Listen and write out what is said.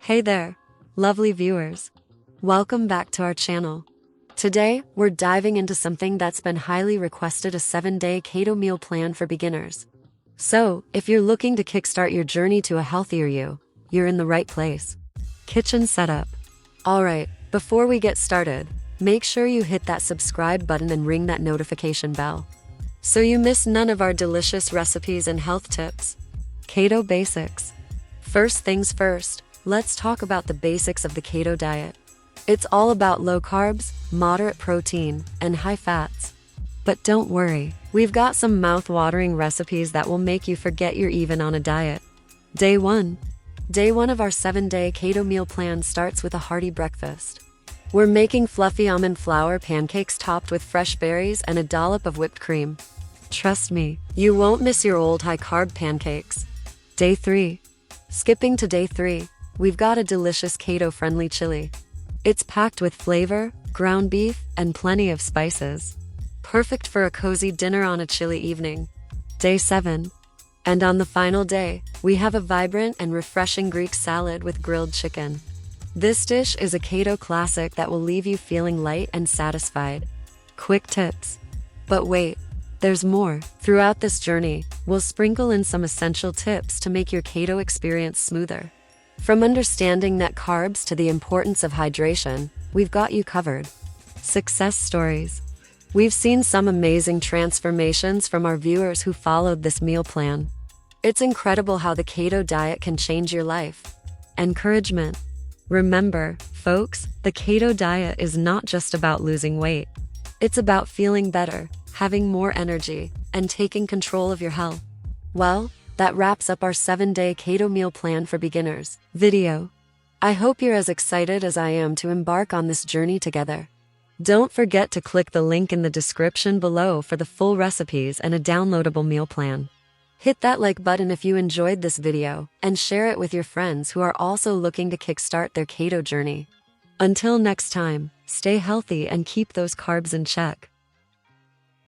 Hey there, lovely viewers. Welcome back to our channel. Today, we're diving into something that's been highly requested: a 7-day keto meal plan for beginners. So, if you're looking to kickstart your journey to a healthier you, you're in the right place. Kitchen setup. Alright, before we get started, make sure you hit that subscribe button and ring that notification bell, so you miss none of our delicious recipes and health tips. Keto basics. First things first, let's talk about the basics of the keto diet. It's all about low carbs, moderate protein, and high fats. But don't worry, we've got some mouth-watering recipes that will make you forget you're even on a diet. Day 1. Day 1 of our 7-day keto meal plan starts with a hearty breakfast. We're making fluffy almond flour pancakes topped with fresh berries and a dollop of whipped cream. Trust me, you won't miss your old high-carb pancakes. Day 3. Skipping to day 3, we've got a delicious keto-friendly chili. It's packed with flavor, ground beef, and plenty of spices. Perfect for a cozy dinner on a chilly evening. Day 7. And on the final day, we have a vibrant and refreshing Greek salad with grilled chicken. This dish is a keto classic that will leave you feeling light and satisfied. Quick tips. But wait, there's more. Throughout this journey, we'll sprinkle in some essential tips to make your keto experience smoother. From understanding net carbs to the importance of hydration, we've got you covered. Success stories. We've seen some amazing transformations from our viewers who followed this meal plan. It's incredible how the keto diet can change your life. Encouragement. Remember, folks, the keto diet is not just about losing weight. It's about feeling better, having more energy, and taking control of your health. Well, that wraps up our 7-day keto meal plan for beginners video. I hope you're as excited as I am to embark on this journey together. Don't forget to click the link in the description below for the full recipes and a downloadable meal plan. Hit that like button if you enjoyed this video, and share it with your friends who are also looking to kickstart their keto journey. Until next time, stay healthy and keep those carbs in check.